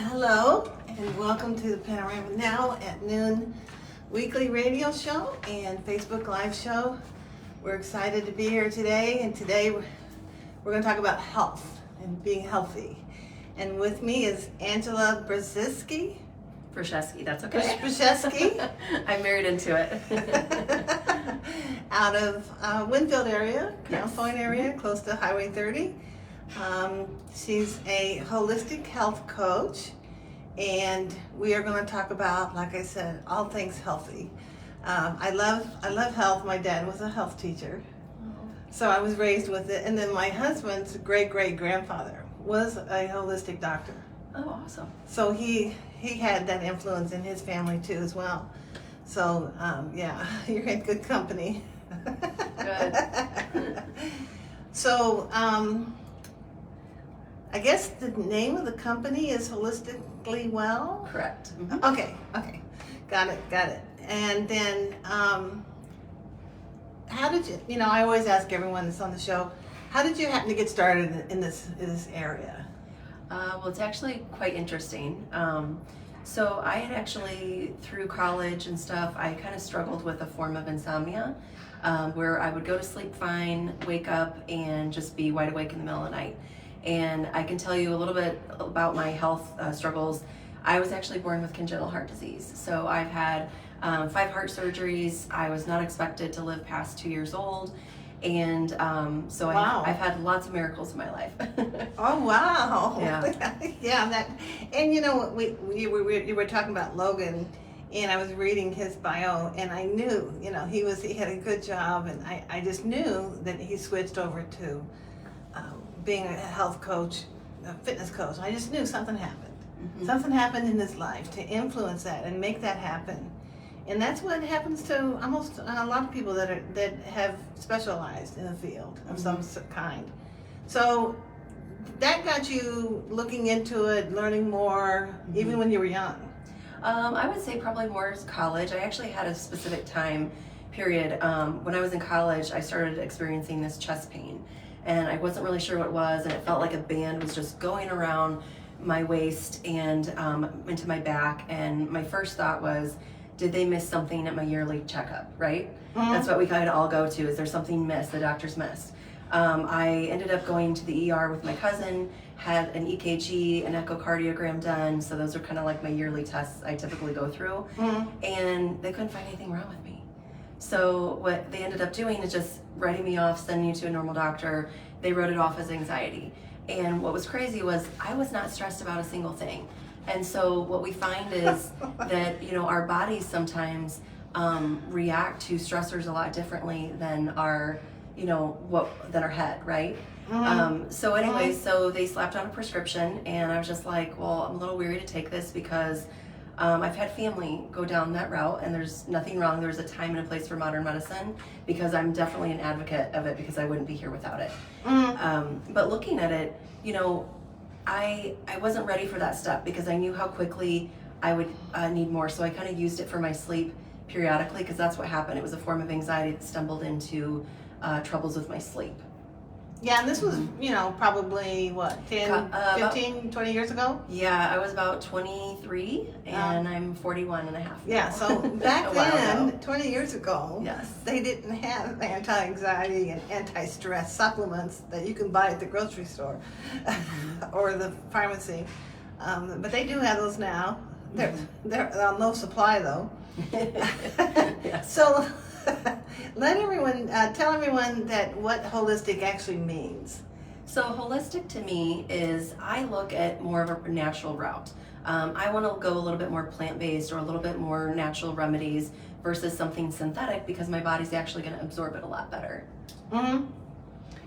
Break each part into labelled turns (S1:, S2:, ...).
S1: Hello, and welcome to the Panorama Now at Noon weekly radio show and Facebook Live show. We're excited to be here today, and today we're going to talk about health and being healthy. And with me is Angela Bruszewski.
S2: Bruszewski, that's okay.
S1: Bruszewski.
S2: I married into it.
S1: Out of Winfield area,
S2: Yes.
S1: California area, close to Highway 30. She's a holistic health coach, and we are going to talk about, like I said, all things healthy. I love health. My dad was a health teacher, so I was raised with it. And then my husband's great-great-grandfather was a holistic doctor.
S2: Oh, awesome.
S1: So he had that influence in his family too as well. So yeah, you're in good company.
S2: Good.
S1: So I guess the name of the company is Holistically Well?
S2: Correct.
S1: Mm-hmm. Okay. Got it. And then how did you, I always ask everyone that's on the show, how did you happen to get started in this area?
S2: Well, it's actually quite interesting. So I had actually, through college and stuff, I kind of struggled with a form of insomnia where I would go to sleep fine, wake up, and just be wide awake in the middle of the night. And I can tell you a little bit about my health struggles. I was actually born with congenital heart disease. So I've had 5 heart surgeries. I was not expected to live past 2 years old. And so
S1: Wow.
S2: I've had lots of miracles in my life.
S1: Oh wow!
S2: Yeah.
S1: Yeah. And you know, you were talking about Logan, and I was reading his bio, and I knew, he had a good job, and I just knew that he switched over to being a health coach, a fitness coach. I just knew something happened.
S2: Mm-hmm.
S1: Something happened in his life to influence that and make that happen. And that's what happens to almost a lot of people that have specialized in a field of some kind. So that got you looking into it, learning more, even when you were young.
S2: I would say probably more college. I actually had a specific time period. When I was in college, I started experiencing this chest pain, and I wasn't really sure what it was, and it felt like a band was just going around my waist and into my back. And my first thought was, did they miss something at my yearly checkup, right? Mm-hmm. That's what we kind of all go to. Is there something missed, the doctor's missed? I ended up going to the ER with my cousin, had an EKG, an echocardiogram done. So those are kind of like my yearly tests I typically go through. Mm-hmm. And they couldn't find anything wrong with me. So what they ended up doing is just writing me off, sending you to a normal doctor. They wrote it off as anxiety. And what was crazy was I was not stressed about a single thing. And so what we find is that, our bodies sometimes react to stressors a lot differently than our head, right? Mm-hmm. So anyway, so they slapped on a prescription, and I was just like, well, I'm a little weary to take this because I've had family go down that route, and there's nothing wrong. There's a time and a place for modern medicine, because I'm definitely an advocate of it, because I wouldn't be here without it. Mm-hmm. But looking at it, I wasn't ready for that step, because I knew how quickly I would need more. So I kind of used it for my sleep periodically, because that's what happened. It was a form of anxiety that stumbled into troubles with my sleep.
S1: Yeah, and this was, probably, 15, 20 years ago?
S2: Yeah, I was about 23, and I'm 41 and a half now.
S1: Yeah, so back then, 20 years ago,
S2: yes,
S1: they didn't have anti-anxiety and anti-stress supplements that you can buy at the grocery store or the pharmacy. But they do have those now. They're on low supply, though.
S2: Yes.
S1: So tell everyone that what holistic actually means.
S2: So holistic to me is, I look at more of a natural route. I want to go a little bit more plant-based, or a little bit more natural remedies versus something synthetic, because my body's actually going to absorb it a lot better. Mm-hmm.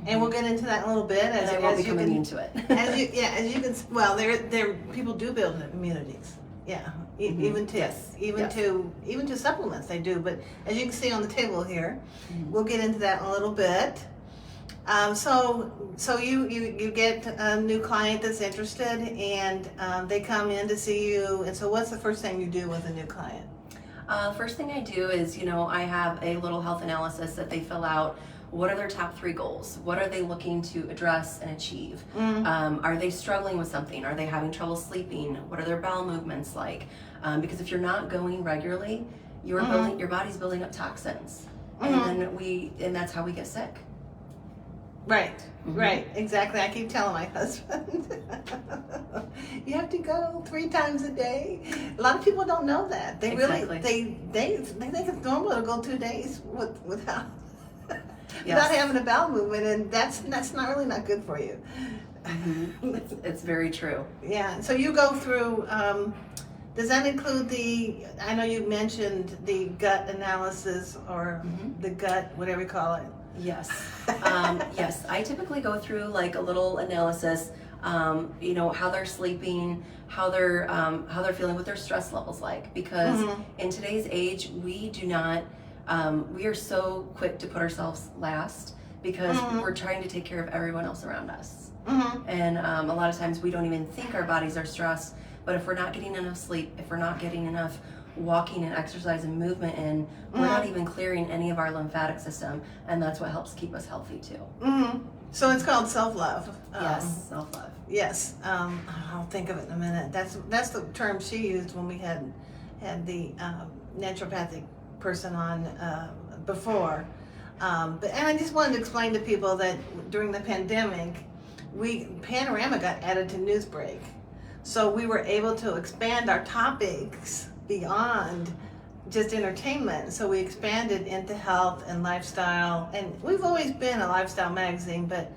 S1: And we'll get into that in a little bit.
S2: I won't become immune to it.
S1: as you can. Well, there people do build immunities. Yeah, even to supplements they do. But as you can see on the table here, we'll get into that in a little bit. So you get a new client that's interested, and they come in to see you. And so, what's the first thing you do with a new client?
S2: First thing I do is, I have a little health analysis that they fill out what are their top 3 goals? What are they looking to address and achieve? Are they struggling with something? Are they having trouble sleeping? What are their bowel movements like? Because if you're not going regularly, your body's building up toxins, and that's how we get sick.
S1: Right, right, exactly. I keep telling my husband, you have to go 3 times a day. A lot of people don't know that. They
S2: Exactly.
S1: really, they think it's normal to go 2 days without
S2: Yes.
S1: without having a bowel movement, and that's not good for you.
S2: It's very true.
S1: Yeah. So you go through. Does that include I know you mentioned the gut analysis or the gut, whatever you call it.
S2: Yes. Yes. I typically go through like a little analysis, how they're sleeping, how they're feeling, what their stress levels like, because in today's age, we are so quick to put ourselves last because we're trying to take care of everyone else around us. And a lot of times we don't even think our bodies are stressed, but if we're not getting enough sleep, if we're not getting enough walking and exercise and movement in, we're not even clearing any of our lymphatic system, and that's what helps keep us healthy too.
S1: So it's called self-love.
S2: Yes, self-love.
S1: Yes, I'll think of it in a minute. That's the term she used when we had the naturopathic person on before. And I just wanted to explain to people that during the pandemic, Panorama got added to Newsbreak, so we were able to expand our topics beyond just entertainment. So we expanded into health and lifestyle, and we've always been a lifestyle magazine, but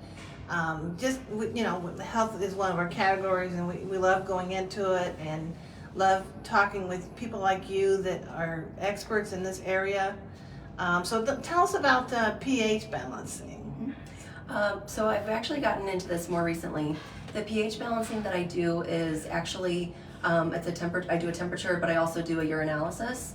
S1: health is one of our categories, and we love going into it and love talking with people like you that are experts in this area. So tell us about pH balancing.
S2: So I've actually gotten into this more recently. The pH balancing that I do is actually I do a temperature, but I also do a urinalysis.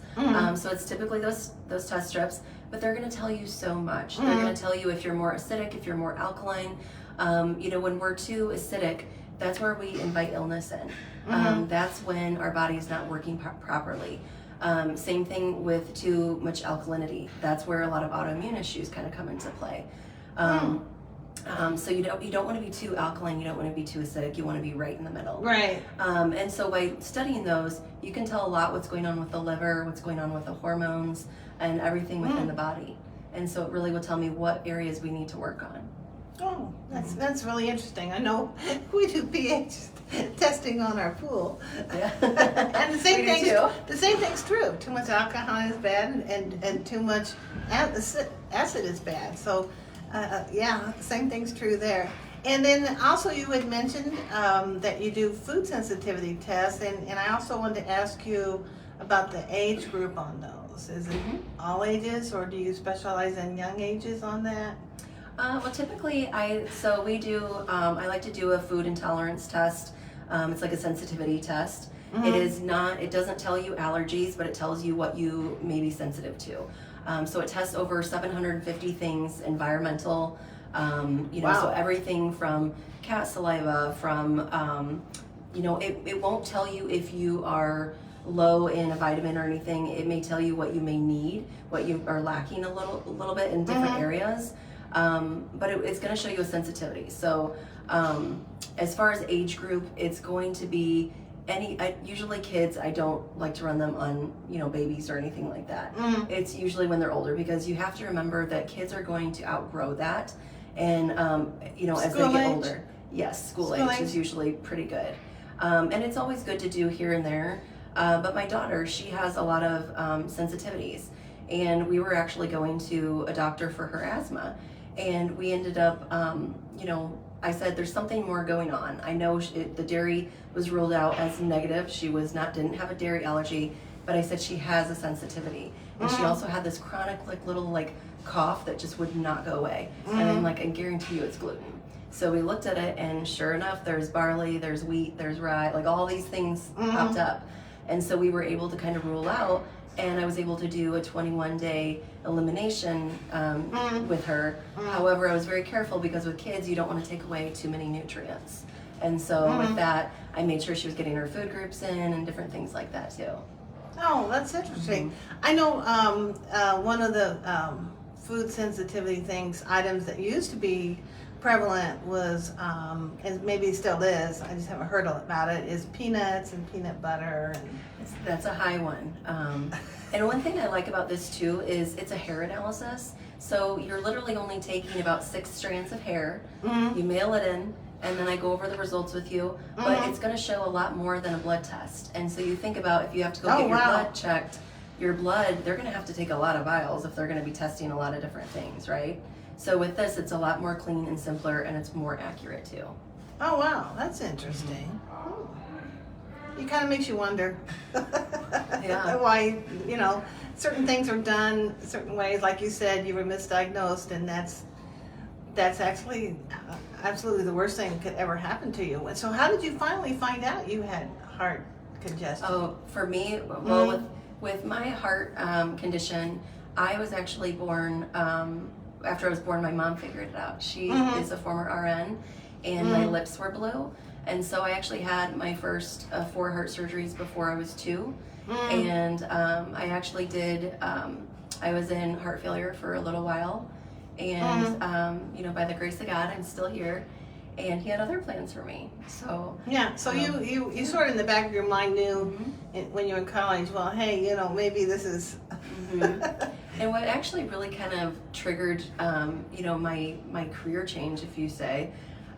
S2: So it's typically those test strips, but they're going to tell you so much. They're going to tell you if you're more acidic, if you're more alkaline. When we're too acidic, that's where we invite illness in. That's when our body is not working properly. Same thing with too much alkalinity. That's where a lot of autoimmune issues kind of come into play. So you don't want to be too alkaline, you don't want to be too acidic, you want to be right in the middle.
S1: Right.
S2: And so by studying those, you can tell a lot what's going on with the liver, what's going on with the hormones, and everything within the body. And so it really will tell me what areas we need to work on.
S1: Oh, that's really interesting. I know we do pH testing on our pool.
S2: Yeah.
S1: And the same thing's true. Too much alcohol is bad, and too much acid is bad. So same thing's true there. And then also you had mentioned that you do food sensitivity tests, and I also wanted to ask you about the age group on those. Is it all ages, or do you specialize in young ages on that?
S2: Well, typically I like to do a food intolerance test. It's like a sensitivity test. It doesn't tell you allergies, but it tells you what you may be sensitive to. So it tests over 750 things, environmental,
S1: Wow.
S2: So everything from cat saliva, it won't tell you if you are low in a vitamin or anything. It may tell you what you may need, what you are lacking a little bit in different areas. But it's going to show you a sensitivity. So as far as age group, it's going to be usually kids. I don't like to run them on babies or anything like that. It's usually when they're older, because you have to remember that kids are going to outgrow that, and as they get older. Yes, school age is usually pretty good, and it's always good to do here and there. But my daughter, she has a lot of sensitivities, and we were actually going to a doctor for her asthma, and we ended up I said, there's something more going on. I know the dairy was ruled out as negative. She didn't have a dairy allergy, but I said she has a sensitivity. And she also had this chronic little cough that just would not go away. And I'm like, I guarantee you it's gluten. So we looked at it, and sure enough, there's barley, there's wheat, there's rye, all these things popped up. And so we were able to kind of rule out, and I was able to do a 21-day elimination with her. However, I was very careful, because with kids, you don't want to take away too many nutrients. And so with that, I made sure she was getting her food groups in and different things like that too.
S1: Oh, that's interesting. I know one of the food sensitivity things, items that used to be prevalent was, and maybe it still is, I just haven't heard about it, is peanuts and peanut butter. And
S2: That's a high one. And one thing I like about this too is it's a hair analysis. So you're literally only taking about 6 strands of hair.
S1: Mhm.
S2: You mail it in, and then I go over the results with you. But it's going to show a lot more than a blood test. And so you think about if you have to go get your blood checked, your blood, they're going to have to take a lot of vials if they're going to be testing a lot of different things, right? So with this, it's a lot more clean and simpler, and it's more accurate too.
S1: Oh wow, that's interesting. It kind of makes you wonder
S2: Yeah.
S1: why, certain things are done certain ways. Like you said, you were misdiagnosed, and that's actually absolutely the worst thing that could ever happen to you. So how did you finally find out you had heart congestion?
S2: Oh, for me, well, with my heart condition, I was actually born, after I was born, my mom figured it out. She is a former RN, and my lips were blue. And so I actually had my first 4 heart surgeries before I was 2. And I actually did, I was in heart failure for a little while. And, by the grace of God, I'm still here. And he had other plans for me. So
S1: yeah, so you sort of in the back of your mind knew when you were in college, well, hey, maybe this is...
S2: And what actually really kind of triggered, my career change, if you say,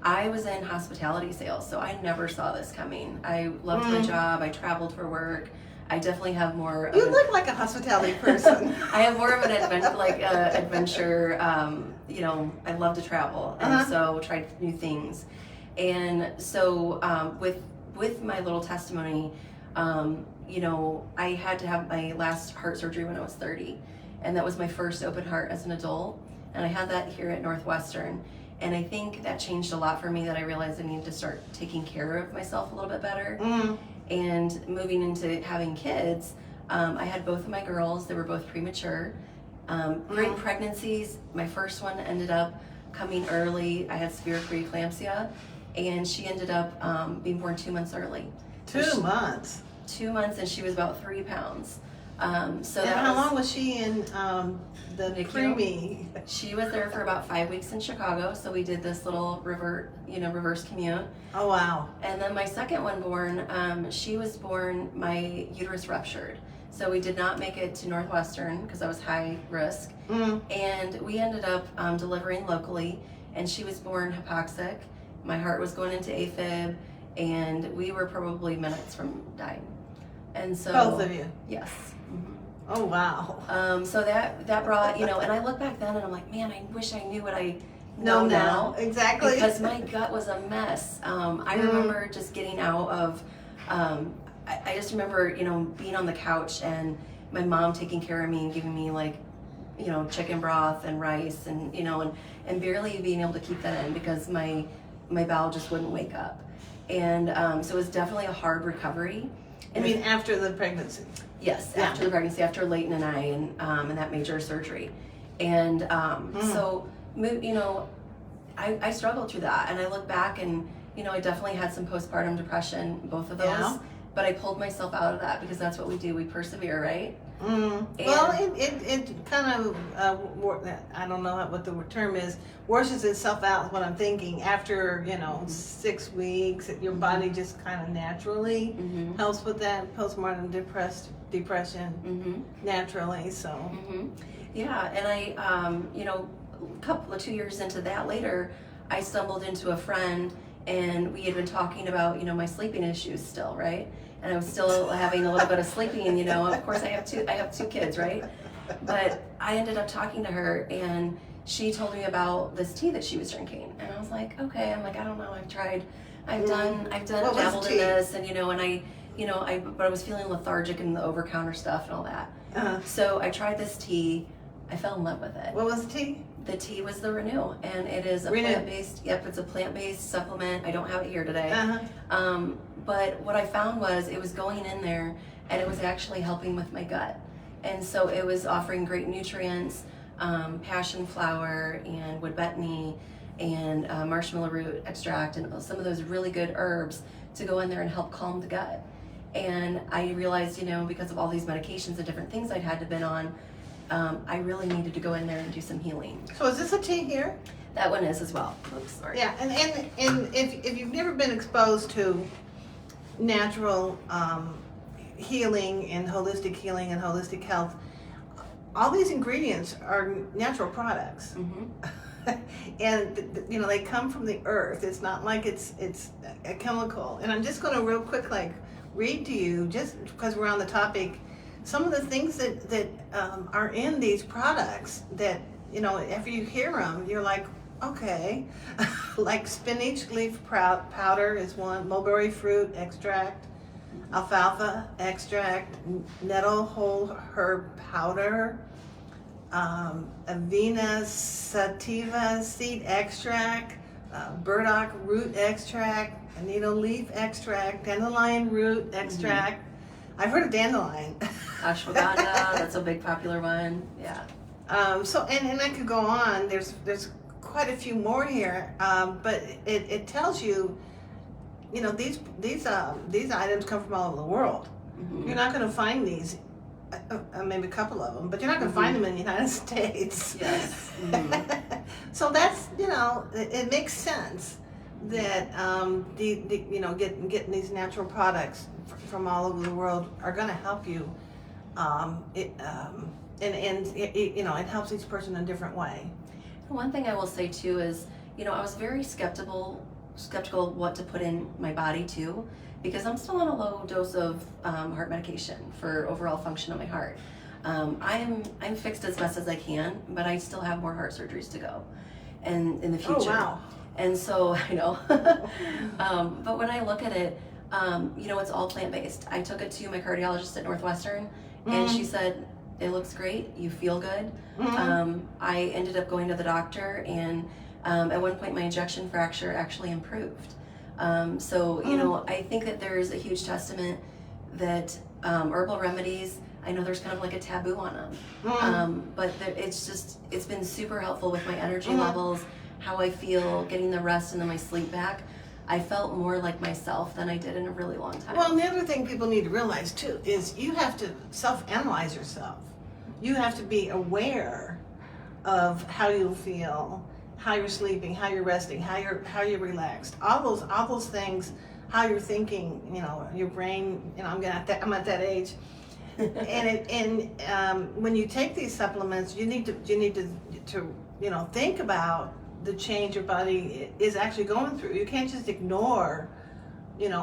S2: I was in hospitality sales, so I never saw this coming. I loved my job. I traveled for work. I definitely have more.
S1: You look like a hospitality person.
S2: I have more of an adventure. I love to travel, and so tried new things. And so with my little testimony, I had to have my last heart surgery when I was 30, and that was my first open heart as an adult. And I had that here at Northwestern. And I think that changed a lot for me, that I realized I needed to start taking care of myself a little bit better. And moving into having kids, I had both of my girls. They were both premature. Great pregnancies. My first one ended up coming early. I had severe preeclampsia, and she ended up being born 2 months early.
S1: 2 months?
S2: 2 months, and she was about 3 pounds.
S1: And how long was she in the
S2: NICU?
S1: preemie?
S2: She was there for about 5 weeks in Chicago, so we did this little reverse commute.
S1: Oh wow!
S2: And then my second one born, she was born, my uterus ruptured, so we did not make it to Northwestern because I was high risk, and we ended up delivering locally, and she was born hypoxic. My heart was going into AFib, and we were probably minutes from dying. And so
S1: both of you?
S2: Yes.
S1: Oh wow.
S2: So that brought, and I look back then and I'm like, man, I wish I knew what I know
S1: No,
S2: now.
S1: exactly.
S2: Because my gut was a mess. I remember just getting out of, I just remember, being on the couch and my mom taking care of me and giving me chicken broth and rice and, and barely being able to keep that in because my bowel just wouldn't wake up. And so it was definitely a hard recovery.
S1: I mean, after the pregnancy?
S2: Yes, after the pregnancy, after Leighton and I, and that major surgery. And so, I struggled through that. And I look back and, I definitely had some postpartum depression, both of those.
S1: Yeah.
S2: But I pulled myself out of that because that's what we do. We persevere, right?
S1: Well, it kind of, I don't know what the term is, washes itself out, is what I'm thinking. After, 6 weeks, your body just kind of naturally helps with that postpartum depression naturally, so.
S2: Yeah, and I, 2 years into that later, I stumbled into a friend, and we had been talking about, my sleeping issues still, right? And I was still having a little bit of sleeping, of course I have two kids, right? But I ended up talking to her, and she told me about this tea that she was drinking. And I was like, okay, I don't know, I've dabbled in this, and but I was feeling lethargic in the over-counter stuff and all that. So I tried this tea. I fell in love with it.
S1: What was the tea?
S2: The tea was the Renew, and it is a plant-based. Yep, it's a plant-based supplement. I don't have it here today. But what I found was it was going in there, and it was actually helping with my gut, and so it was offering great nutrients, passion flower and wood betony, and marshmallow root extract, and some of those really good herbs to go in there and help calm the gut. And I realized, because of all these medications and different things I'd had to been on, I really needed to go in there and do some healing.
S1: So is this a tea here?
S2: That one is as well. Oops, sorry.
S1: Yeah, and if you've never been exposed to natural healing and holistic health, all these ingredients are natural products. And they come from the earth. It's not like it's a chemical. And I'm just going to real quick read to you, just because we're on the topic, some of the things that are in these products that after you hear them, you're like, okay. Like spinach leaf powder is one, mulberry fruit extract, alfalfa extract, nettle whole herb powder, Avena sativa seed extract, burdock root extract, needle leaf extract, dandelion root extract. I've heard of dandelion.
S2: Ashwagandha, that's a big popular one. Yeah.
S1: So and I could go on. There's quite a few more here, but it tells you, these items come from all over the world. You're not going to find these, maybe a couple of them, but you're not going to find them in the United States.
S2: Yes.
S1: So that's it makes sense that getting these natural products from all over the world are going to help you. It helps each person in a different way.
S2: One thing I will say too is, I was very skeptical what to put in my body too, because I'm still on a low dose of heart medication for overall function of my heart. I'm fixed as best as I can, but I still have more heart surgeries to go, and in the future.
S1: Oh wow!
S2: And so I know, but when I look at it, it's all plant-based. I took it to my cardiologist at Northwestern, and she said, it looks great, you feel good. I ended up going to the doctor, and at one point my injection fracture actually improved. I think that there's a huge testament that herbal remedies, I know there's kind of like a taboo on them, but it's been super helpful with my energy levels, how I feel, getting the rest and then my sleep back. I felt more like myself than I did in a really long time.
S1: Well, and the other thing people need to realize too is you have to self-analyze yourself. You have to be aware of how you feel, how you're sleeping, how you're resting, how you're relaxed. All those things, how you're thinking. Your brain. I'm at that age, and when you take these supplements, you need to think about the change your body is actually going through. You can't just ignore,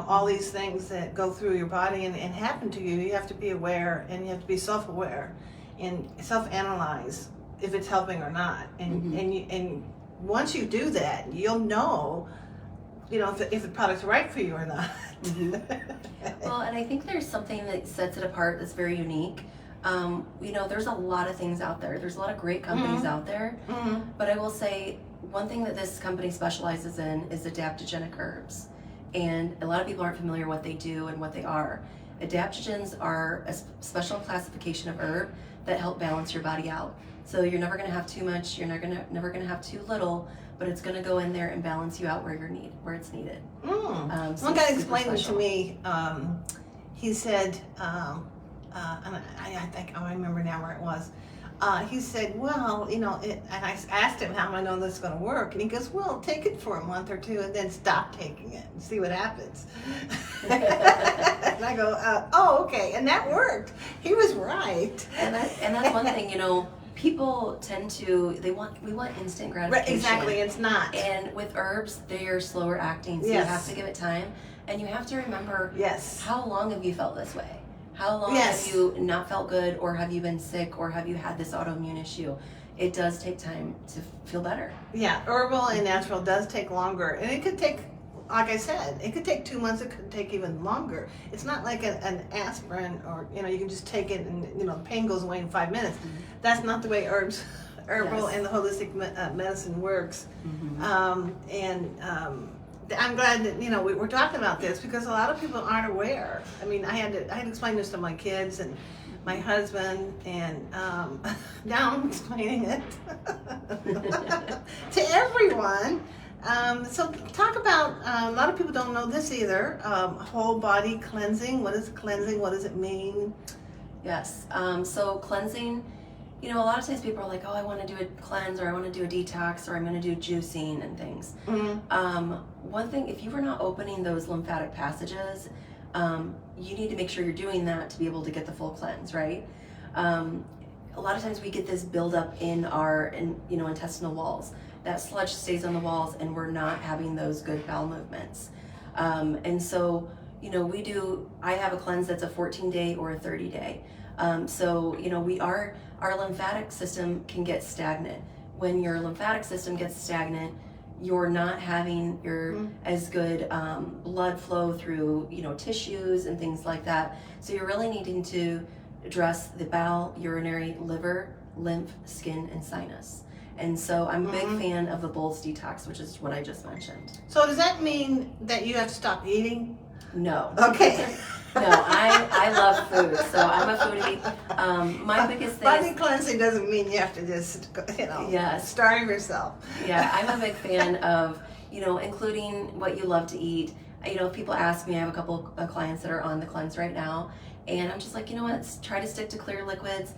S1: all these things that go through your body and happen to you. You have to be aware, and you have to be self-aware and self-analyze if it's helping or not. And once you do that, you'll know, if the product's right for you or not.
S2: Well, and I think there's something that sets it apart that's very unique. There's a lot of things out there. There's a lot of great companies out there. But I will say, one thing that this company specializes in is adaptogenic herbs. And a lot of people aren't familiar what they do and what they are. Adaptogens are a special classification of herb that help balance your body out. So you're never going to have too much, you're never going to have too little, but it's going to go in there and balance you out where it's needed.
S1: One guy explained it to me. He said, and I remember now where it was. He said, well, and I asked him how am I know this is going to work, and he goes, well, take it for a month or two and then stop taking it and see what happens. And I go, oh, okay, and that worked. He was right.
S2: And that's one thing, people tend to, we want instant gratification.
S1: Right, exactly, it's not.
S2: And with herbs, they are slower acting, so you have to give it time, and you have to remember, how long have you felt this way? How long have you not felt good, or have you been sick, or have you had this autoimmune issue? It does take time to feel better. Yeah,
S1: herbal and natural does take longer, and it could take, like I said, it could take 2 months, it could take even longer. It's not like an aspirin, or you can just take it and the pain goes away in 5 minutes. That's not the way herbal and the holistic medicine works. I'm glad that we're talking about this, because a lot of people aren't aware. I mean, I had to explain this to my kids and my husband, and now I'm explaining it to everyone. So talk about, a lot of people don't know this either, whole body cleansing. What is cleansing? What does it mean?
S2: Yes, so cleansing you know, a lot of times people are like, oh, I want to do a cleanse, or I want to do a detox, or I'm going to do juicing and things. One thing, if you are not opening those lymphatic passages, you need to make sure you're doing that to be able to get the full cleanse, right? A lot of times we get this buildup in our intestinal walls. That sludge stays on the walls, and we're not having those good bowel movements. And so, you know, I have a cleanse that's a 14-day or a 30-day. So, you know, our lymphatic system can get stagnant. When your lymphatic system gets stagnant, you're not having as good blood flow through, you know, tissues and things like that. So you're really needing to address the bowel, urinary, liver, lymph, skin, and sinus. And so I'm a big fan of the Bowls Detox, which is what I just mentioned.
S1: So does that mean that you have to stop eating?
S2: No.
S1: Okay.
S2: No, I love food, so I'm a foodie. My biggest thing
S1: Body cleansing doesn't mean you have to just, you know, starve yourself.
S2: Yeah, I'm a big fan of, you know, including what you love to eat. You know, if people ask me, I have a couple of clients that are on the cleanse right now, and I'm just like, you know what, try to stick to clear liquids.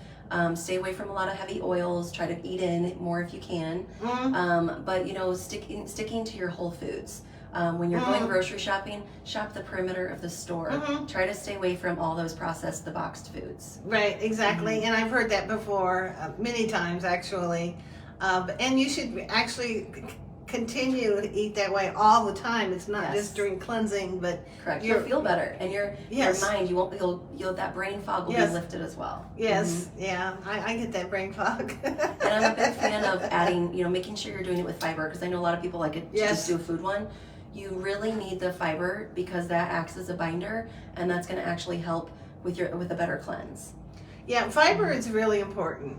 S2: Stay away from a lot of heavy oils. Try to eat in more if you can. But, you know, sticking to your whole foods. When you're going grocery shopping, shop the perimeter of the store. Try to stay away from all those processed, the boxed foods.
S1: Right, exactly. And I've heard that before, many times actually. And you should actually continue to eat that way all the time. It's not just during cleansing, but
S2: correct. You'll feel better, and your mind, you'll that brain fog will be lifted as well.
S1: Yes, yeah, I get that brain fog.
S2: And I'm a big fan of adding, you know, making sure you're doing it with fiber, because I know a lot of people like it to just do a food one. You really need the fiber, because that acts as a binder, and that's going to actually help with a better cleanse.
S1: Yeah, fiber is really important.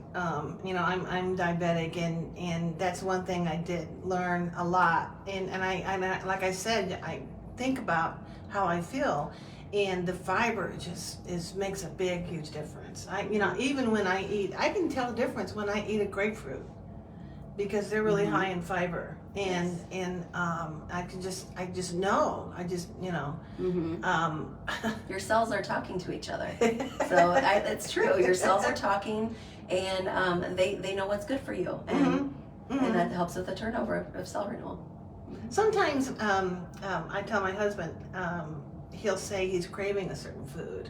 S1: You know, I'm diabetic, and that's one thing I did learn a lot. And I like I said, I think about how I feel, and the fiber just makes a big, huge difference. You know, even when I eat, I can tell the difference when I eat a grapefruit, because they're really high in fiber, and I just know, you know.
S2: Your cells are talking to each other, so it's true. Your cells are talking, and they know what's good for you, and that helps with the turnover of cell renewal.
S1: Sometimes I tell my husband, he'll say he's craving a certain food,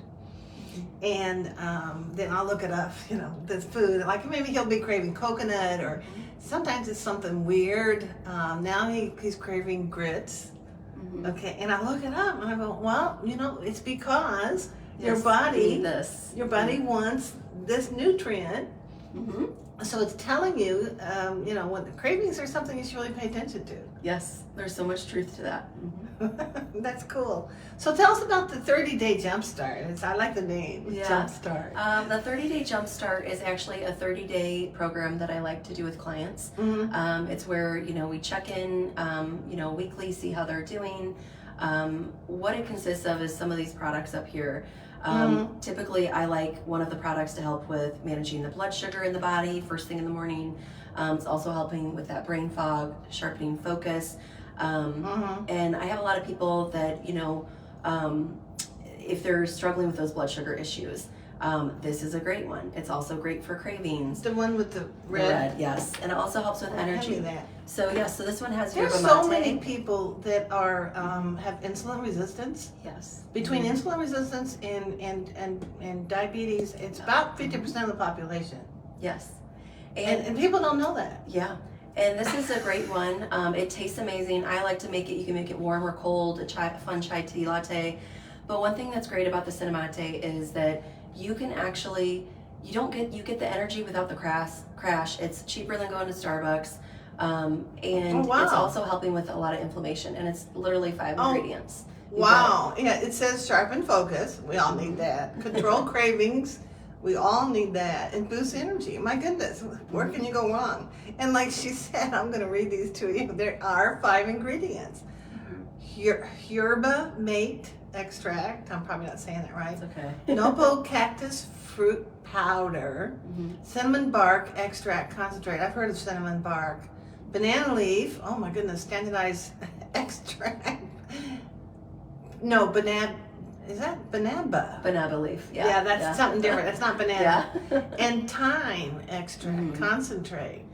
S1: and then I'll look it up, you know, this food, like maybe he'll be craving coconut, or sometimes it's something weird. Now he's craving grits. Okay, and I look it up and I go, well, you know, it's because your body wants this nutrient. So it's telling you, you know, when the cravings are something you should really pay attention to.
S2: Yes, there's so much truth to that.
S1: That's cool. So tell us about the 30-day Jumpstart. I like the name, Jumpstart.
S2: The 30-day Jumpstart is actually a 30-day program that I like to do with clients. It's where, you know, we check in, you know, weekly, see how they're doing. What it consists of is some of these products up here. Typically, I like one of the products to help with managing the blood sugar in the body first thing in the morning. It's also helping with that brain fog, sharpening focus. And I have a lot of people that, you know, if they're struggling with those blood sugar issues, this is a great one. It's also great for cravings.
S1: The one with the red?
S2: Yes. And it also helps with energy. So yes, so this one has
S1: There's so many people that are have insulin resistance.
S2: Yes.
S1: Between insulin resistance and diabetes, it's about 50% of the population.
S2: Yes.
S1: And people don't know that.
S2: Yeah. And this is a great one. It tastes amazing. I like to make it, you can make it warm or cold, a fun chai tea latte. But one thing that's great about the Intemittent is that you can actually, you get the energy without the crash. It's cheaper than going to Starbucks. And it's also helping with a lot of inflammation, and it's literally 5 ingredients.
S1: Wow. Yeah, it says sharpen focus. We all need that. Control cravings. We all need that. And boost energy. My goodness, where can you go wrong? And like she said, I'm going to read these to you. There are 5 ingredients. Yerba mate extract. I'm probably not saying that right.
S2: It's okay.
S1: Nopo cactus fruit powder. Cinnamon bark extract concentrate. I've heard of cinnamon bark. Banana leaf. Oh my goodness, standardized extract. No, banana is that banana?
S2: Banana leaf. Yeah.
S1: Yeah, that's something different. That's not banana.
S2: Yeah.
S1: And thyme extract,
S2: Mhm.
S1: concentrate.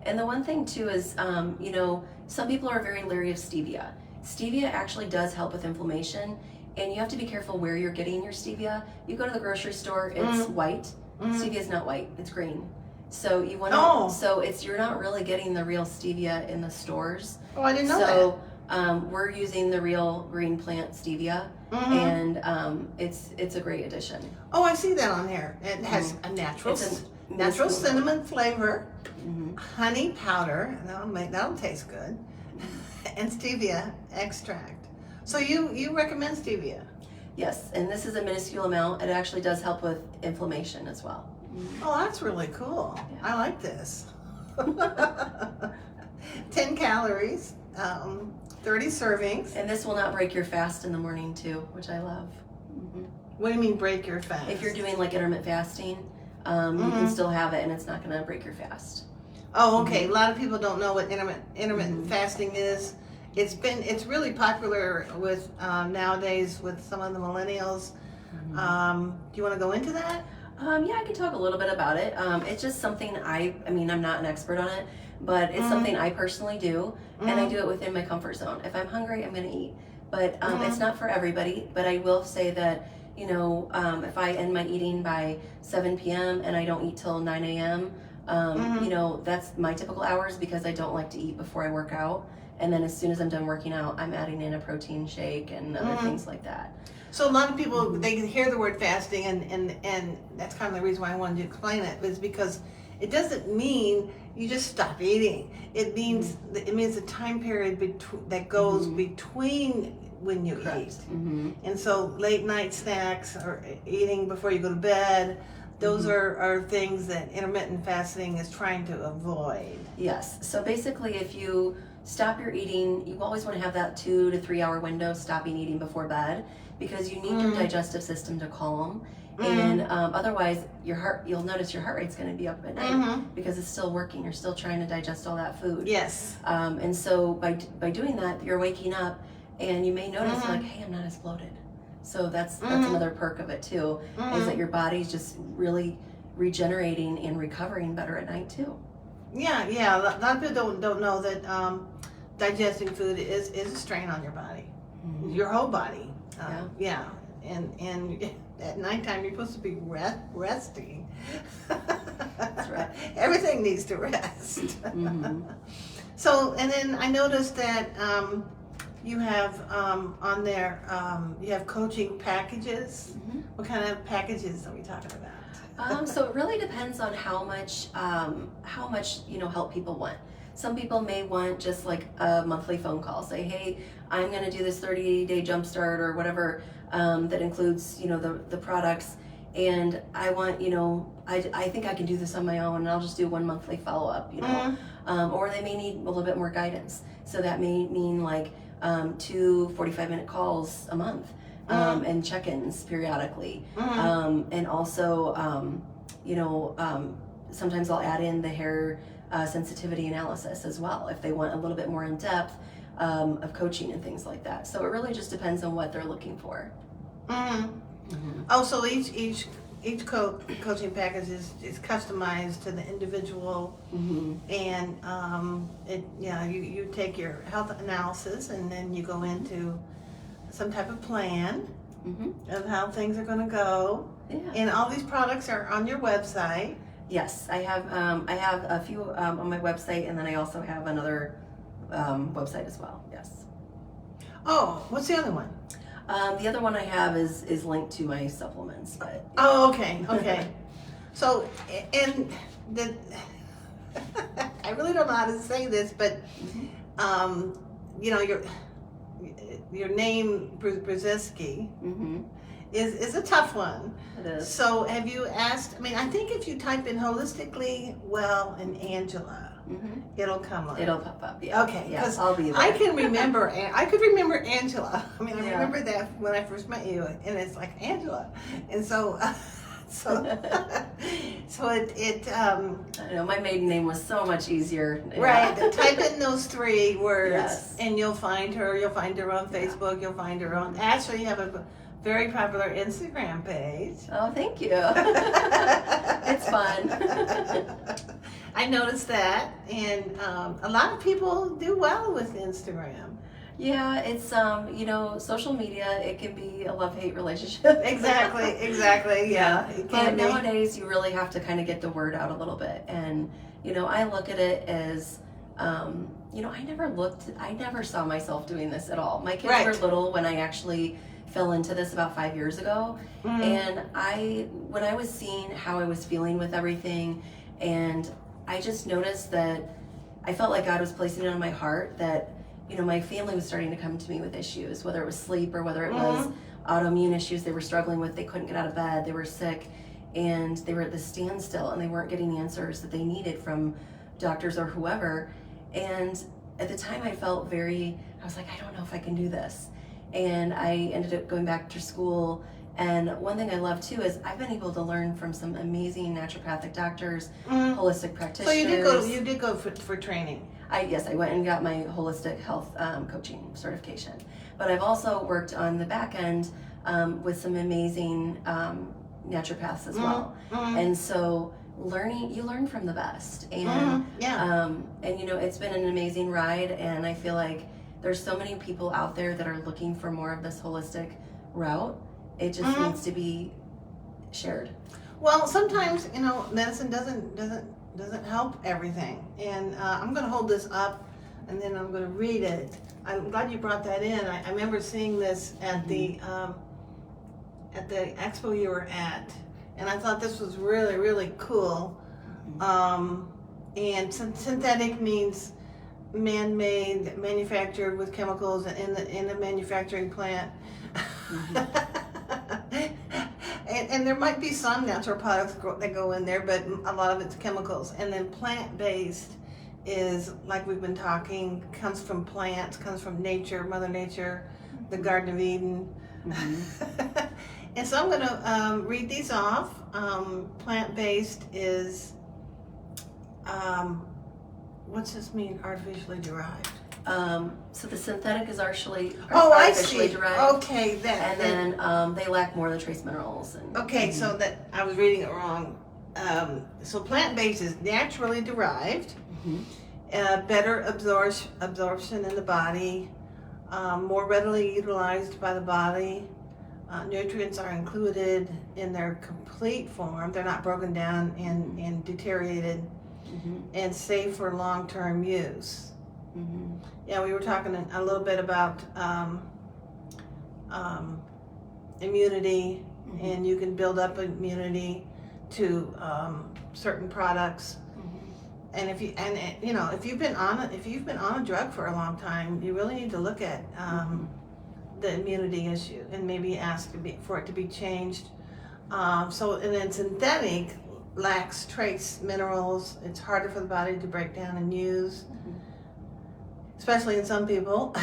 S2: And the one thing too is, you know, some people are very leery of stevia. Stevia actually does help with inflammation, and you have to be careful where you're getting your stevia. You go to the grocery store, it's white. Stevia is not white; it's green. So you want to. So you're not really getting the real stevia in the stores.
S1: Oh, I didn't know that.
S2: So we're using the real green plant stevia, and it's a great addition.
S1: Oh, I see that on here. It has a natural cinnamon flavor, honey powder. That'll taste good, and stevia extract. So you recommend stevia?
S2: Yes, and this is a minuscule amount. It actually does help with inflammation as well.
S1: Oh, that's really cool. Yeah. I like this. 10 calories, 30 servings.
S2: And this will not break your fast in the morning too, which I love.
S1: What do you mean break your fast?
S2: If you're doing like intermittent fasting, you can still have it and it's not going to break your fast.
S1: Oh, okay. A lot of people don't know what intermittent fasting is. It's really popular with nowadays with some of the millennials. Do you want to go into that?
S2: Yeah, I can talk a little bit about it. It's just something I mean, I'm not an expert on it, but it's something I personally do, and I do it within my comfort zone. If I'm hungry, I'm going to eat. But it's not for everybody. But I will say that, you know, if I end my eating by 7 p.m. and I don't eat till 9 a.m., you know, that's my typical hours because I don't like to eat before I work out. And then as soon as I'm done working out, I'm adding in a protein shake and other things like that.
S1: So a lot of people, they hear the word fasting, and that's kind of the reason why I wanted to explain it, is because it doesn't mean you just stop eating. It means a time period that goes between when you eat. And so late night snacks or eating before you go to bed, those are things that intermittent fasting is trying to avoid.
S2: Yes. So basically, if you stop your eating, you always want to have that 2 to 3 hour window stopping eating before bed, because you need your digestive system to calm, and otherwise you'll notice your heart rate's going to be up at night because it's still working. You're still trying to digest all that food.
S1: Yes.
S2: And so by doing that, you're waking up, and you may notice like, hey, I'm not as bloated. So that's another perk of it too, is that your body's just really regenerating and recovering better at night too.
S1: Yeah. A lot of people don't know that digesting food is a strain on your body, your whole body. And at nighttime you're supposed to be resting.
S2: That's right.
S1: Everything needs to rest. So, and then I noticed that you have on there, you have coaching packages. What kind of packages are we talking about?
S2: So it really depends on how much help people want. Some people may want just like a monthly phone call. Say, hey, I'm going to do this 30-day jumpstart or whatever that includes, the products, and I want, I think I can do this on my own, and I'll just do one monthly follow-up, or they may need a little bit more guidance. So that may mean like 2 45-minute calls a month, and check-ins periodically, and also, sometimes I'll add in the hair sensitivity analysis as well if they want a little bit more in depth of coaching and things like that. So it really just depends on what they're looking for.
S1: Oh, so each coaching package is customized to the individual, and you take your health analysis, and then you go into some type of plan of how things are going to go. And all these products are on your website.
S2: Yes, I have a few on my website, and then I also have another website as well. Yes.
S1: Oh, what's the other one?
S2: The other one I have is linked to my supplements, but.
S1: Oh, okay. So, and I really don't know how to say this, but your name Bruszewski is a tough one.
S2: It is.
S1: So have you asked? I mean, I think if you type in Holistically Well and Angela, it'll come up.
S2: It'll pop up. Yeah.
S1: Okay.
S2: Yes, I'll be there.
S1: I can remember. I could remember Angela. I mean, I remember that when I first met you, and it's like Angela, and so it.
S2: I know my maiden name was so much easier.
S1: Right. Type in those 3 words,
S2: Yes.
S1: and you'll find her. You'll find her on Facebook. You'll find her on. Actually, you have a very popular Instagram page.
S2: Oh, thank you. It's fun.
S1: I noticed that, and a lot of people do well with Instagram.
S2: Yeah, it's social media, it can be a love-hate relationship.
S1: Exactly. Yeah. It
S2: But
S1: can be.
S2: nowadays you really have to kind of get the word out a little bit. And I look at it as I never saw myself doing this at all. My kids
S1: Right.
S2: were little when I actually fell into this about 5 years ago. And when I was seeing how I was feeling with everything, and I just noticed that I felt like God was placing it on my heart that my family was starting to come to me with issues, whether it was sleep or whether it was autoimmune issues they were struggling with. They couldn't get out of bed, they were sick, and they were at this standstill, and they weren't getting the answers that they needed from doctors or whoever. And at the time I was like, I don't know if I can do this. And I ended up going back to school. And one thing I love too is I've been able to learn from some amazing naturopathic doctors, holistic practitioners.
S1: So you did go for training.
S2: Yes, I went and got my holistic health coaching certification. But I've also worked on the back end with some amazing naturopaths as well. And so you learn from the best. And it's been an amazing ride, and I feel like there's so many people out there that are looking for more of this holistic route. It just needs to be shared.
S1: Well, sometimes medicine doesn't help everything, and I'm going to hold this up, and then I'm going to read it. I'm glad you brought that in. I remember seeing this at the expo you were at, and I thought this was really, really cool. And synthetic means man-made, manufactured with chemicals in the manufacturing plant. And there might be some natural products that go in there, but a lot of it's chemicals. And then plant-based is, like we've been talking, comes from plants, comes from nature, Mother Nature, the Garden of Eden. And so I'm going to read these off. Plant-based is, what's this mean, artificially derived?
S2: So the synthetic is artificially
S1: I see.
S2: derived.
S1: Okay,
S2: And then they lack more of the trace minerals.
S1: Okay, so that I was reading it wrong. So plant-based is naturally derived, better absorption in the body, more readily utilized by the body. Nutrients are included in their complete form. They're not broken down and deteriorated, and safe for long-term use. Yeah, we were talking a little bit about immunity, and you can build up immunity to certain products. And if you've been on a drug for a long time, you really need to look at the immunity issue and maybe ask for it to be changed. And then synthetic lacks trace minerals. It's harder for the body to break down and use. Especially in some people.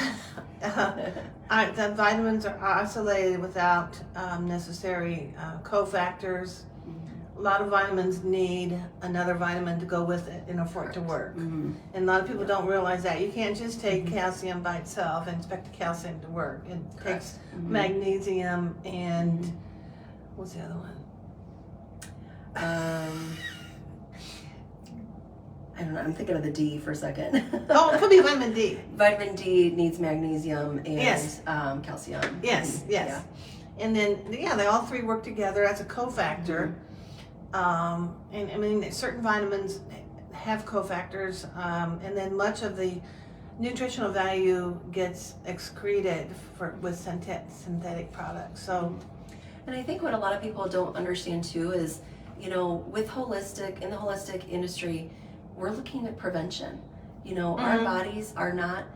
S1: The vitamins are isolated without necessary cofactors. A lot of vitamins need another vitamin to go with it for it to work. And a lot of people don't realize that. You can't just take calcium by itself and expect the calcium to work. It takes magnesium and what's the other one?
S2: I don't know, I'm thinking of the D for a second.
S1: Oh, it could be vitamin D.
S2: Vitamin D needs magnesium and calcium.
S1: Yes. Yeah. And then, they all three work together as a cofactor. And I mean, certain vitamins have cofactors, and then much of the nutritional value gets excreted with synthetic products. So,
S2: and I think what a lot of people don't understand too is, in the holistic industry, we're looking at prevention. Our bodies are not,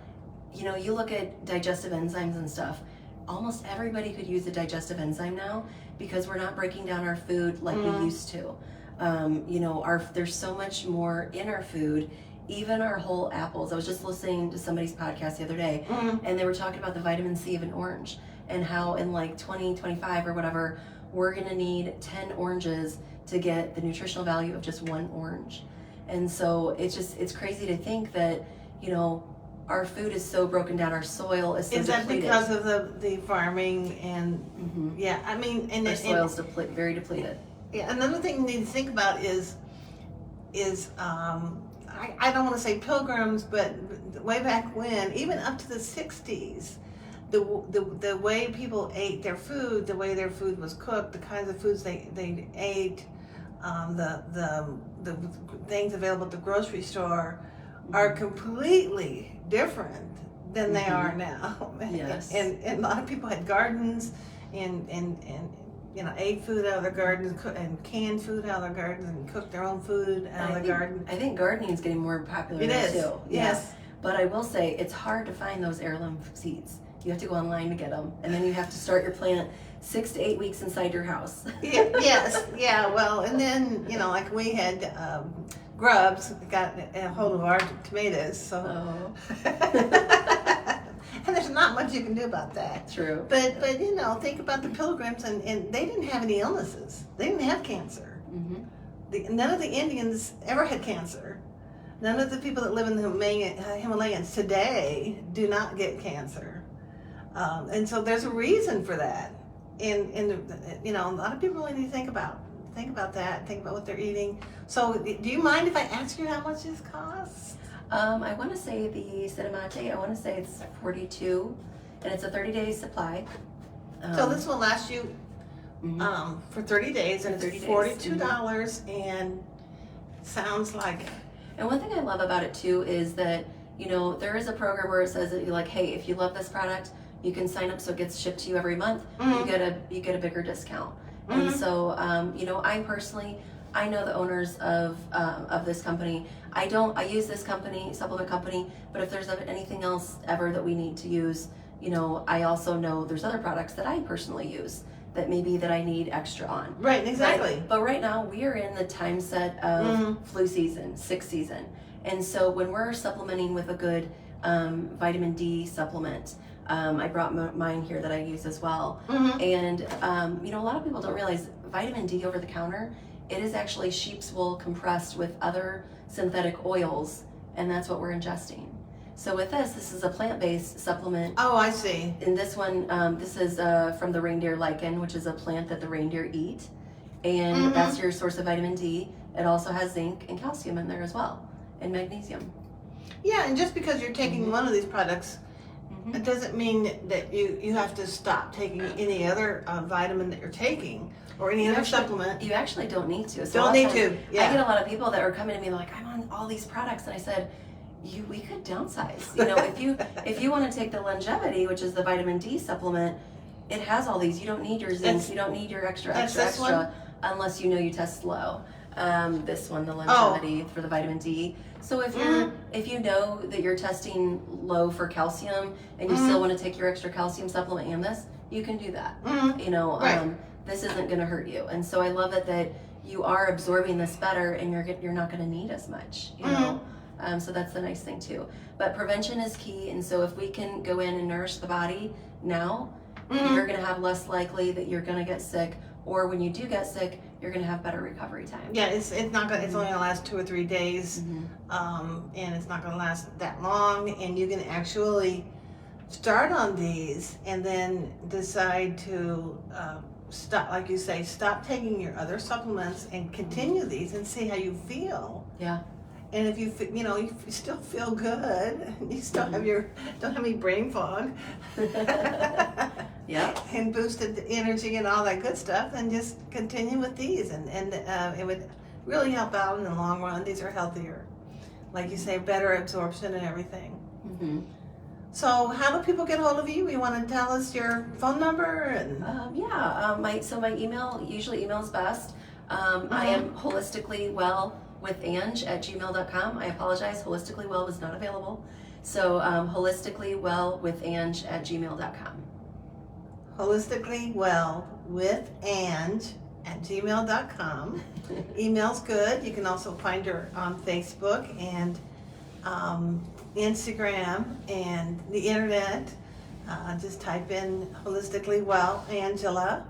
S2: you look at digestive enzymes and stuff, almost everybody could use a digestive enzyme now because we're not breaking down our food like we used to. There's so much more in our food, even our whole apples. I was just listening to somebody's podcast the other day, and they were talking about the vitamin C of an orange and how in like 2025 or whatever, we're gonna need 10 oranges to get the nutritional value of just one orange. And so it's crazy to think that, our food is so broken down, our soil is so
S1: Is that
S2: depleted.
S1: because of the farming and yeah? I mean, and
S2: Our soil's very depleted.
S1: yeah. Another thing you need to think about is I don't want to say pilgrims, but way back when, even up to the 60s, the way people ate their food, the way their food was cooked, the kinds of foods they ate, the things available at the grocery store are completely different than they are now.
S2: Yes.
S1: And a lot of people had gardens and ate food out of their gardens and canned food out of their gardens and cooked their own food out of the garden.
S2: I think gardening is getting more popular
S1: It
S2: now
S1: is.
S2: too.
S1: Yes.
S2: But I will say it's hard to find those heirloom seeds. You have to go online to get them, and then you have to start your plant 6 to 8 weeks inside your house.
S1: Yes. Yeah. Well, and then like we had grubs got a hold of our tomatoes, so.
S2: Oh.
S1: And there's not much you can do about that.
S2: True.
S1: But think about the pilgrims, and they didn't have any illnesses. They didn't have cancer. None of the Indians ever had cancer. None of the people that live in the Himalayas today do not get cancer. And so there's a reason for that. And a lot of people really need to think about that. Think about what they're eating. So do you mind if I ask you how much this costs?
S2: I want to say the Cinnamate, I want to say it's $42, and it's a 30-day supply.
S1: So this will last you for 30 days, and it's $42, and sounds like.
S2: And one thing I love about it too is that there is a program where it says that you're like, hey, if you love this product, you can sign up so it gets shipped to you every month. You get a bigger discount. And so I personally, I know the owners of this company. I use this supplement company, but if there's anything else ever that we need to use, I also know there's other products that I personally use that I need extra on.
S1: Right, exactly.
S2: But right now we are in the time set of flu season, sick season. And so when we're supplementing with a good vitamin D supplement, I brought mine here that I use as well. And a lot of people don't realize vitamin D over the counter, it is actually sheep's wool compressed with other synthetic oils, and that's what we're ingesting. So with this is a plant-based supplement.
S1: Oh, I see.
S2: And this one, this is from the reindeer lichen, which is a plant that the reindeer eat. And that's your source of vitamin D. It also has zinc and calcium in there as well, and magnesium.
S1: Yeah, and just because you're taking one of these products, it doesn't mean that you have to stop taking any other vitamin that you're taking or any other supplement.
S2: You actually don't need to.
S1: So don't need to. Yeah.
S2: I get a lot of people that are coming to me like, I'm on all these products, and I said, we could downsize. If you want to take the longevity, which is the vitamin D supplement, it has all these. You don't need your zinc. You don't need your extra, unless you test low. This one, the longevity for the vitamin D. So if you know that you're testing low for calcium and you still want to take your extra calcium supplement and this, you can do that.
S1: Right.
S2: This isn't going to hurt you. And so I love it that you are absorbing this better, and you're not going to need as much. So that's the nice thing too. But prevention is key, and so if we can go in and nourish the body now, you're going to have less likely that you're going to get sick, or when you do get sick, you're going to have better recovery time.
S1: Yeah, it's not gonna. It's only gonna last 2 or 3 days, and it's not gonna last that long. And you can actually start on these, and then decide to stop, like you say, stop taking your other supplements and continue these, and see how you feel.
S2: Yeah.
S1: And if you still feel good, you still don't have any brain fog.
S2: Yeah.
S1: And boosted energy and all that good stuff, then just continue with these, and it would really help out in the long run. These are healthier, like you say, better absorption and everything. So how do people get hold of you? You want to tell us your phone number? And
S2: my email, usually email is best. I am holistically well with Ange@gmail.com. I apologize, holistically well was not available. So holistically well with Ange@gmail.com.
S1: Holistically well with Ange@gmail.com. Email's good. You can also find her on Facebook and Instagram and the internet. Just type in Holistically Well Angela.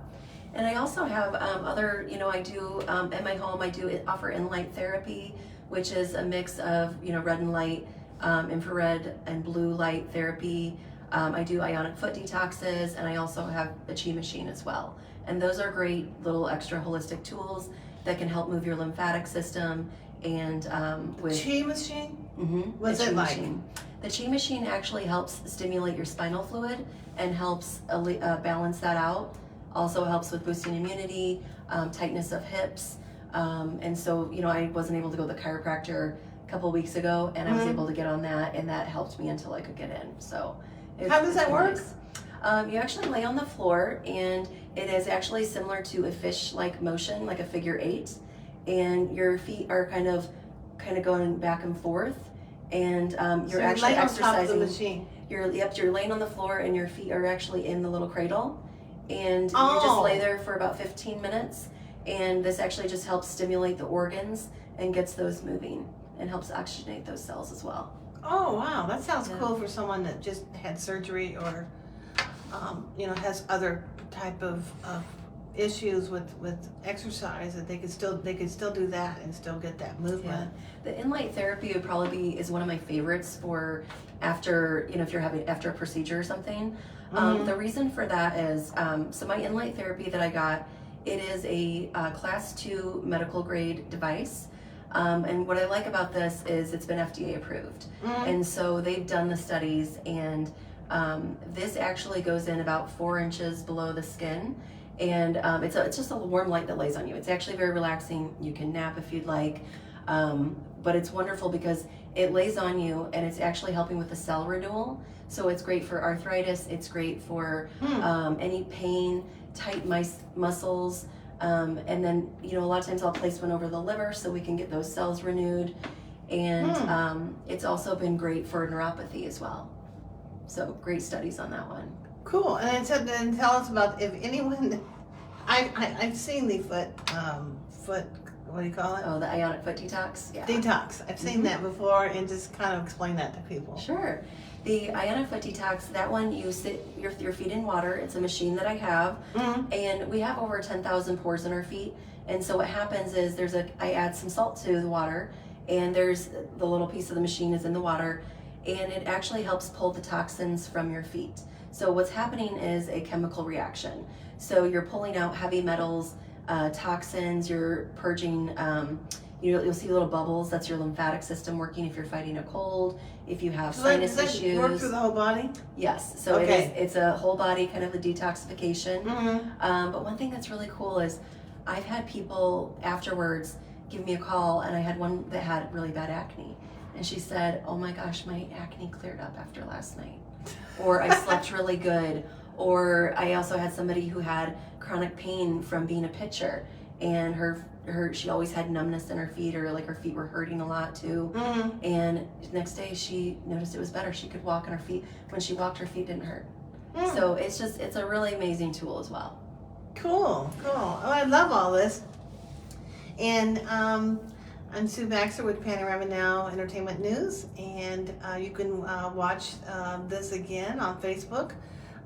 S2: And I also have other, I do, at my home, I do offer in-light therapy, which is a mix of, red and light infrared and blue light therapy. I do ionic foot detoxes, and I also have a chi machine as well. And those are great little extra holistic tools that can help move your lymphatic system. And with
S1: Chi machine?
S2: Mm-hmm,
S1: What's it like?
S2: Machine. The chi machine actually helps stimulate your spinal fluid and helps balance that out. Also helps with boosting immunity, tightness of hips. And so, I wasn't able to go to the chiropractor a couple weeks ago, and I was able to get on that, and that helped me until I could get in. So,
S1: how does that work?
S2: Nice. You actually lay on the floor, and it is actually similar to a fish-like motion, like a figure 8, and your feet are kind of going back and forth, and you're actually exercising.
S1: On top of the machine.
S2: You're laying on the floor, and your feet are actually in the little cradle, and you just lay there for about 15 minutes, and this actually just helps stimulate the organs and gets those moving and helps oxygenate those cells as well.
S1: Oh wow, that sounds cool for someone that just had surgery or has other type of issues with exercise, that they could still do that and still get that movement.
S2: Yeah. The in-light therapy would probably is one of my favorites for after if you're having after a procedure or something. The reason for that is so my in-light therapy that I got, it is a class 2 medical grade device. And what I like about this is it's been FDA approved. And so they've done the studies, and this actually goes in about 4 inches below the skin. And it's just a warm light that lays on you. It's actually very relaxing. You can nap if you'd like. But it's wonderful because it lays on you, and it's actually helping with the cell renewal. So it's great for arthritis. It's great for any pain, tight muscles. And then, a lot of times I'll place one over the liver so we can get those cells renewed. And it's also been great for neuropathy as well. So great studies on that one.
S1: Cool. And then tell us about if anyone. I've seen the foot. What do you call it?
S2: Oh, the ionic foot detox. Yeah.
S1: Detox. I've seen that before, and just kind of explain that to people.
S2: Sure. The ionic foot detox, that one you sit your feet in water. It's a machine that I have, and we have over 10,000 pores in our feet. And so what happens is I add some salt to the water, and there's the little piece of the machine is in the water, and it actually helps pull the toxins from your feet. So what's happening is a chemical reaction. So you're pulling out heavy metals, toxins. You're purging. You'll see little bubbles. That's your lymphatic system working if you're fighting a cold, if you have sinus issues. Does that
S1: work through the whole body?
S2: Yes. So it's a whole body kind of a detoxification. But one thing that's really cool is I've had people afterwards give me a call, and I had one that had really bad acne. And she said, "Oh my gosh, my acne cleared up after last night." Or I slept really good. Or I also had somebody who had chronic pain from being a pitcher, and she always had numbness in her feet, or like her feet were hurting a lot too. And the next day she noticed it was better. She could walk, and her feet, when she walked, her feet didn't hurt. So it's a really amazing tool as well.
S1: Cool. Oh, I love all this. And I'm Sue Baxter with Panorama Now Entertainment News, and you can watch this again on Facebook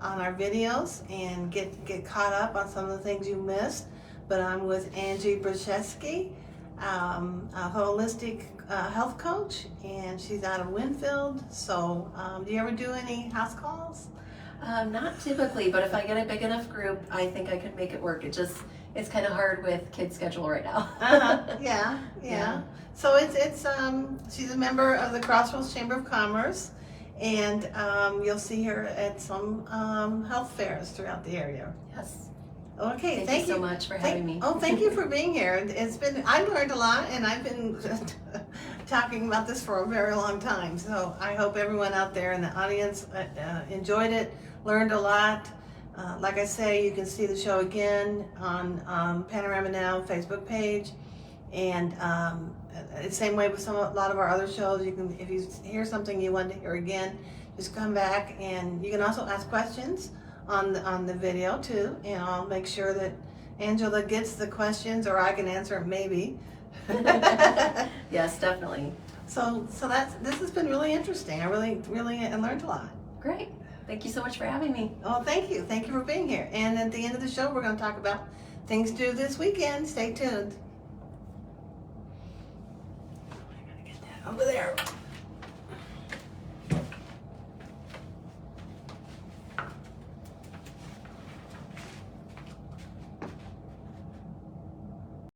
S1: on our videos and get caught up on some of the things you missed. But I'm with Angie Bruszewski, a holistic health coach, and she's out of Winfield. So do you ever do any house calls?
S2: Not typically, but if I get a big enough group, I think I could make it work. It's kind of hard with kids' schedule right now.
S1: Yeah. So it's she's a member of the Crossroads Chamber of Commerce, and you'll see her at some health fairs throughout the area.
S2: Yes.
S1: Okay,
S2: thank you so much for having me.
S1: Oh, thank you for being here. I learned a lot, and I've been talking about this for a very long time. So I hope everyone out there in the audience enjoyed it, learned a lot. Like I say, you can see the show again on Panorama Now Facebook page, and the same way with a lot of our other shows. You can, if you hear something you want to hear again, just come back, and you can also ask questions on the video too, and I'll make sure that Angela gets the questions, or I can answer them maybe.
S2: Yes, definitely.
S1: So this has been really interesting. I really learned a lot.
S2: Great. Thank you so much for having me.
S1: Oh, thank you. Thank you for being here. And at the end of the show, we're going to talk about things to do this weekend. Stay tuned. I gotta get that over there.